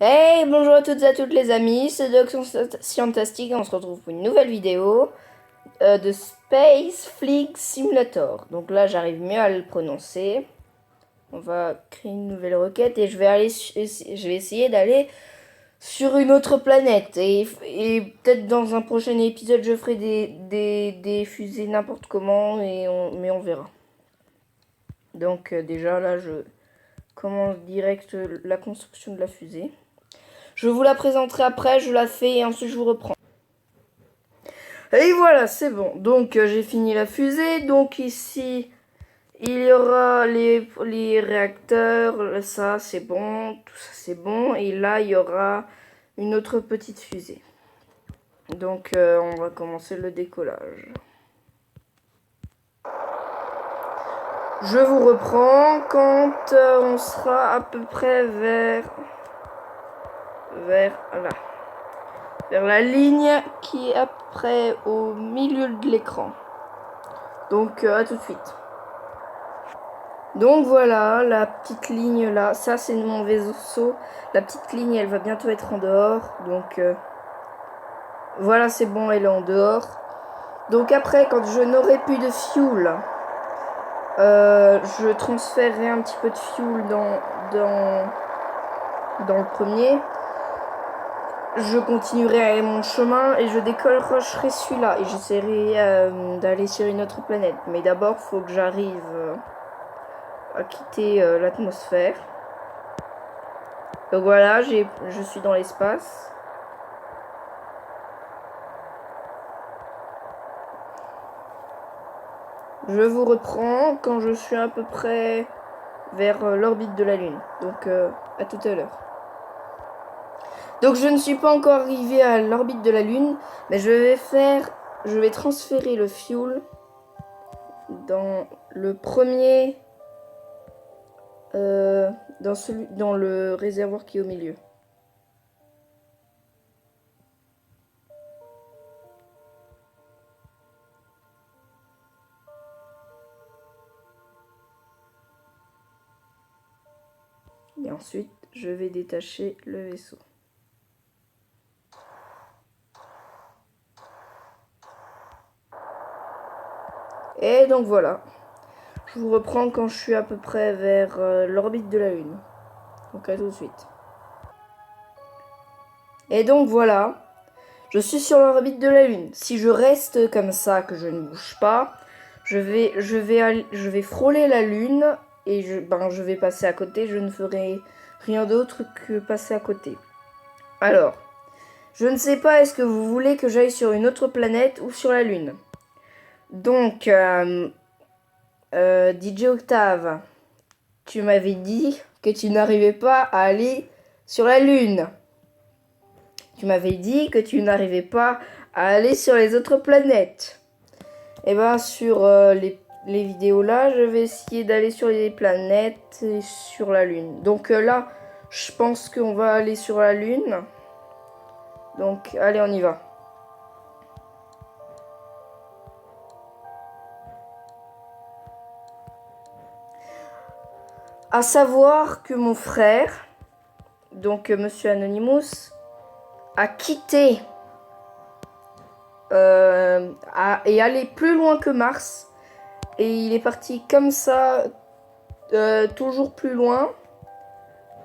Hey, bonjour à toutes et à toutes les amis, c'est Doc Scientastique et on se retrouve pour une nouvelle vidéo de Space Flight Simulator. Donc là, j'arrive mieux à le prononcer. On va créer une nouvelle requête et je vais essayer d'aller sur une autre planète. Et peut-être dans un prochain épisode, je ferai des fusées n'importe comment, mais on verra. Donc déjà là, je commence direct la construction de la fusée. Je vous la présenterai après, je la fais et ensuite je vous reprends. Et voilà, c'est bon. Donc j'ai fini la fusée. Donc ici, il y aura les réacteurs. Ça, c'est bon. Tout ça, c'est bon. Et là, il y aura une autre petite fusée. Donc on va commencer le décollage. Je vous reprends quand on sera à peu près vers là. Vers la ligne qui est après au milieu de l'écran. Donc à tout de suite. Donc voilà, la petite ligne là, ça c'est mon vaisseau. La petite ligne, elle va bientôt être en dehors. Donc voilà, c'est bon, elle est en dehors. Donc après, quand je n'aurai plus de fuel, je transférerai un petit peu de fuel dans le premier. Je continuerai mon chemin et je décollerai celui-là. Et j'essaierai d'aller sur une autre planète. Mais d'abord, il faut que j'arrive à quitter l'atmosphère. Donc voilà, je suis dans l'espace. Je vous reprends quand je suis à peu près vers l'orbite de la Lune. Donc à tout à l'heure. Donc je ne suis pas encore arrivé à l'orbite de la Lune, mais je vais transférer le fuel dans le premier, dans le réservoir qui est au milieu. Et ensuite, je vais détacher le vaisseau. Et donc voilà. Je vous reprends quand je suis à peu près vers l'orbite de la Lune. Donc à tout de suite. Et donc voilà. Je suis sur l'orbite de la Lune. Si je reste comme ça, que je ne bouge pas, je vais frôler la Lune et je vais passer à côté. Je ne ferai rien d'autre que passer à côté. Alors, je ne sais pas, est-ce que vous voulez que j'aille sur une autre planète ou sur la Lune? Donc, DJ Octave, tu m'avais dit que tu n'arrivais pas à aller sur la Lune. Tu m'avais dit que tu n'arrivais pas à aller sur les autres planètes. Et bien sur les vidéos là, je vais essayer d'aller sur les planètes et sur la Lune. Donc là, je pense qu'on va aller sur la Lune. Donc allez, on y va. À savoir que mon frère, donc Monsieur Anonymous, a quitté et allé plus loin que Mars. Et il est parti comme ça, toujours plus loin.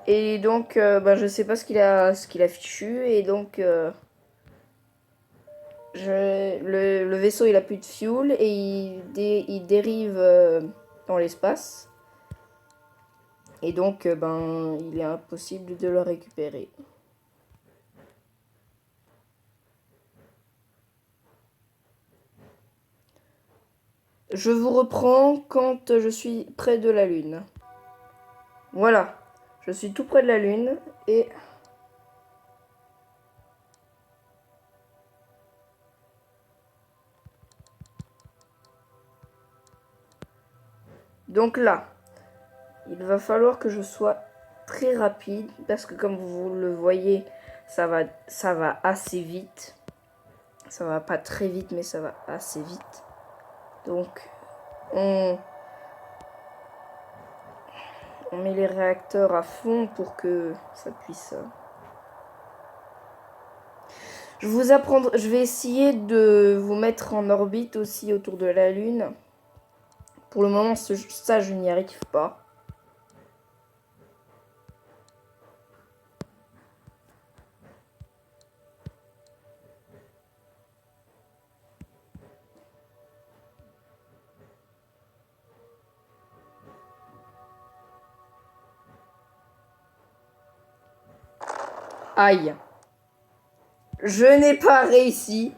Et donc, je sais pas ce qu'il a fichu. Et donc, le vaisseau, il a plus de fuel. Et il dérive dans l'espace. Et donc, il est impossible de le récupérer. Je vous reprends quand je suis près de la Lune. Voilà, je suis tout près de la Lune et... Donc là, il va falloir que je sois très rapide parce que comme vous le voyez, ça va assez vite. Ça va pas très vite, mais ça va assez vite. Donc, on met les réacteurs à fond pour que ça puisse Je vais essayer de vous mettre en orbite aussi autour de la Lune. Pour le moment, ça, je n'y arrive pas. Aïe. Je n'ai pas réussi.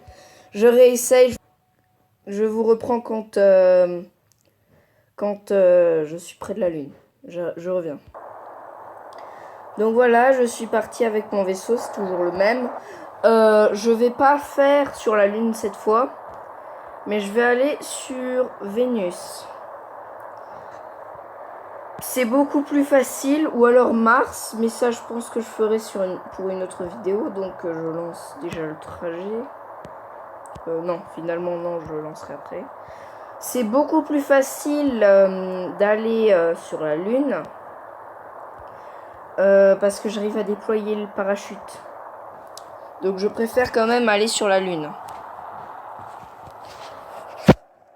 Je réessaye. Je vous reprends quand je suis près de la Lune. Je reviens. Donc voilà, je suis partie avec mon vaisseau, c'est toujours le même. Je vais pas faire sur la Lune cette fois, mais je vais aller sur Vénus. C'est beaucoup plus facile, ou alors Mars, mais ça je pense que je ferai pour une autre vidéo, donc je lance déjà le trajet. Non, finalement non, je le lancerai après. C'est beaucoup plus facile d'aller sur la Lune, parce que j'arrive à déployer le parachute. Donc je préfère quand même aller sur la Lune.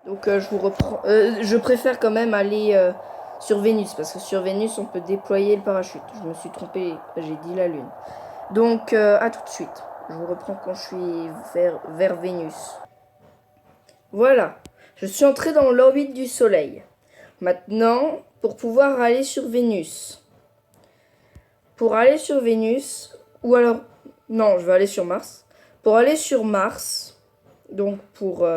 Donc je vous reprends. Je préfère quand même aller sur Vénus, parce que sur Vénus on peut déployer le parachute. Je me suis trompée, j'ai dit la Lune. Donc à tout de suite. Je vous reprends quand je suis vers Vénus. Voilà, je suis entré dans l'orbite du Soleil. Maintenant, pour pouvoir aller sur Vénus. Pour aller sur Vénus, ou alors... Non, je vais aller sur Mars. Pour aller sur Mars, donc pour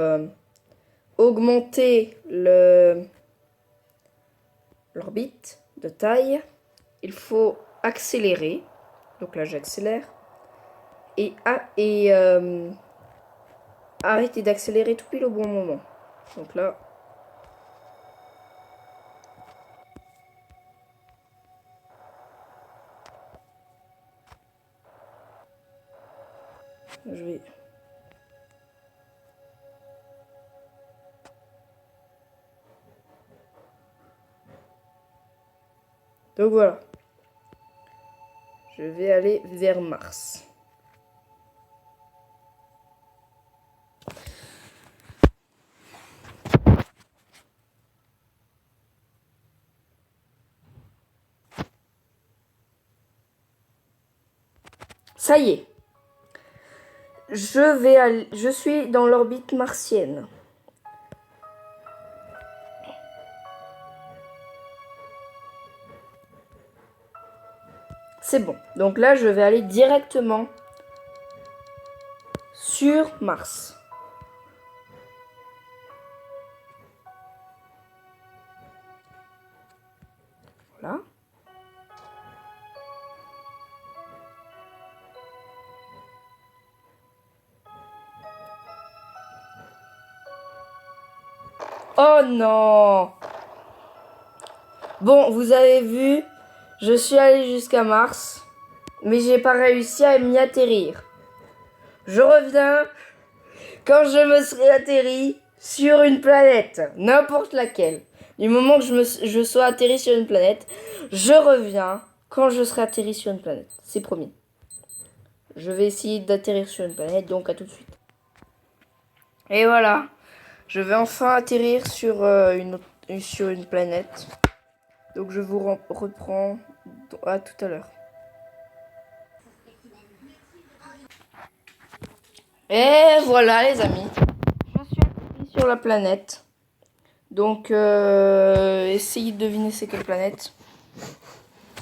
augmenter l'orbite de taille, il faut accélérer. Donc là, j'accélère. Et arrêter d'accélérer tout pile au bon moment. Donc là... Je vais... Donc voilà. Je vais aller vers Mars. Ça y est. Je suis dans l'orbite martienne. C'est bon. Donc là, je vais aller directement sur Mars. Voilà. Oh non! Bon, vous avez vu, je suis allé jusqu'à Mars, mais j'ai pas réussi à m'y atterrir. Je reviens quand je me serai atterri sur une planète, n'importe laquelle. Du moment que je sois atterri sur une planète, je reviens quand je serai atterri sur une planète. C'est promis. Je vais essayer d'atterrir sur une planète, donc à tout de suite. Et voilà. Je vais enfin atterrir sur une planète. Donc je vous reprends à tout à l'heure. Et voilà les amis. Je suis atterri sur la planète. Donc essayez de deviner c'est quelle planète.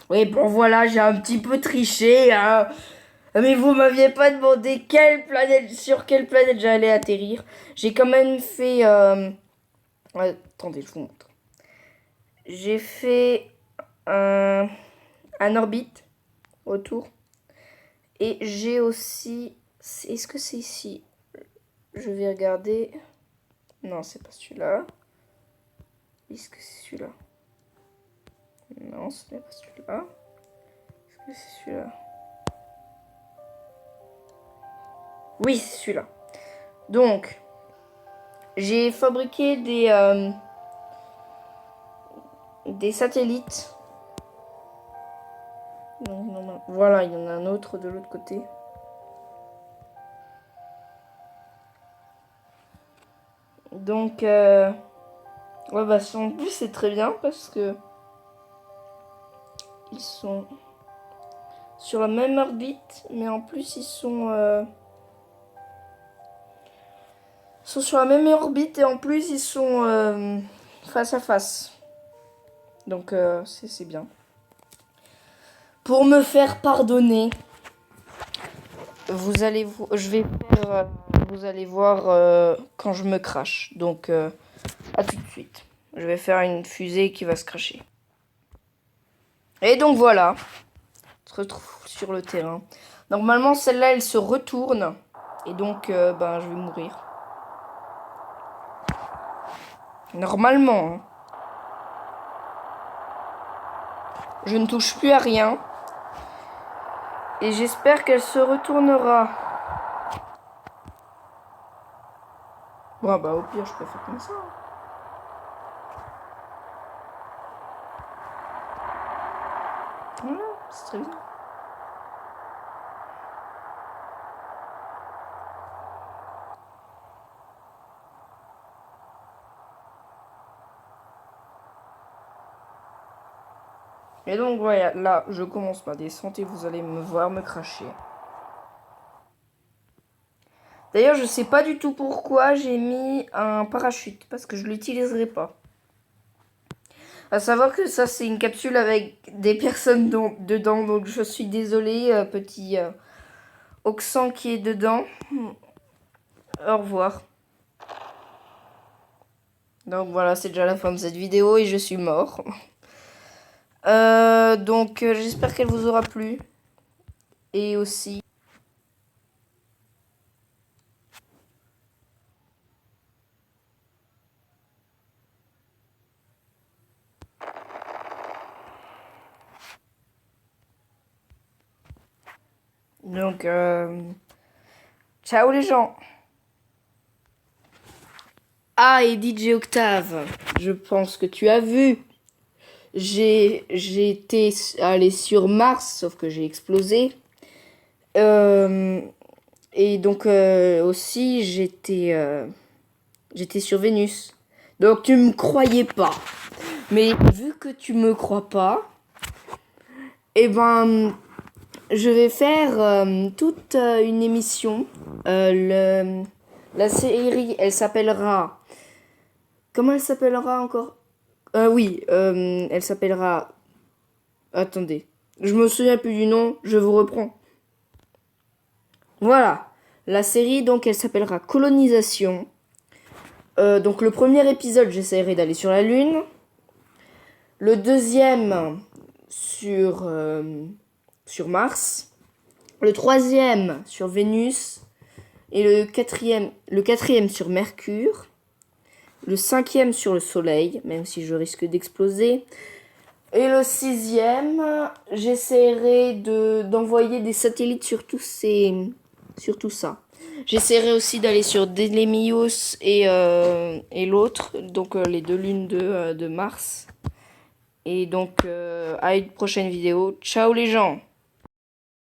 Oui bon voilà, j'ai un petit peu triché. Hein. Mais vous m'aviez pas demandé sur quelle planète j'allais atterrir. J'ai quand même fait... Attendez, je vous montre. J'ai fait un orbite autour. Et j'ai aussi... Est-ce que c'est ici? Je vais regarder. Non, c'est pas celui-là. Est-ce que c'est celui-là? Non, ce n'est pas celui-là. Est-ce que c'est celui-là? Oui, c'est celui-là. Donc, j'ai fabriqué des satellites. Donc, voilà, il y en a un autre de l'autre côté. Donc, ouais, bah, en plus, c'est très bien parce que ils sont sur la même orbite, mais en plus, ils sont sur la même orbite et en plus, ils sont face à face. Donc, c'est bien. Pour me faire pardonner, vous allez voir quand je me crache. Donc, à tout de suite. Je vais faire une fusée qui va se cracher. Et donc voilà, on se retrouve sur le terrain. Normalement, celle-là, elle se retourne. Et donc, ben, je vais mourir. Normalement. Hein. Je ne touche plus à rien. Et j'espère qu'elle se retournera. Bon, bah au pire, je peux faire comme ça. Voilà, c'est très bien. Et donc voilà, là, je commence ma descente et vous allez me voir me cracher. D'ailleurs, je sais pas du tout pourquoi j'ai mis un parachute, parce que je l'utiliserai pas. À savoir que ça, c'est une capsule avec des personnes dedans, donc je suis désolée, petit Oxan qui est dedans. Au revoir. Donc voilà, c'est déjà la fin de cette vidéo et je suis mort. Donc j'espère qu'elle vous aura plu. Et aussi... Donc, ciao les gens. Ah, et DJ Octave, je pense que tu as vu. J'ai été allé sur Mars, sauf que j'ai explosé. Et donc aussi, j'étais sur Vénus. Donc tu me croyais pas. Mais vu que tu me crois pas, eh ben... Je vais faire toute une émission. La série, elle s'appellera... Comment elle s'appellera encore? Oui, elle s'appellera... Attendez, je me souviens plus du nom, je vous reprends. Voilà, la série, donc, elle s'appellera Colonisation. Donc le premier épisode, j'essaierai d'aller sur la Lune. Le deuxième, sur Mars. Le troisième sur Vénus. Et le quatrième sur Mercure. Le cinquième sur le Soleil, même si je risque d'exploser. Et le sixième, j'essaierai d'envoyer des satellites sur tout ça. J'essaierai aussi d'aller sur Delémios et l'autre, donc les deux lunes de Mars. Et donc, à une prochaine vidéo. Ciao les gens!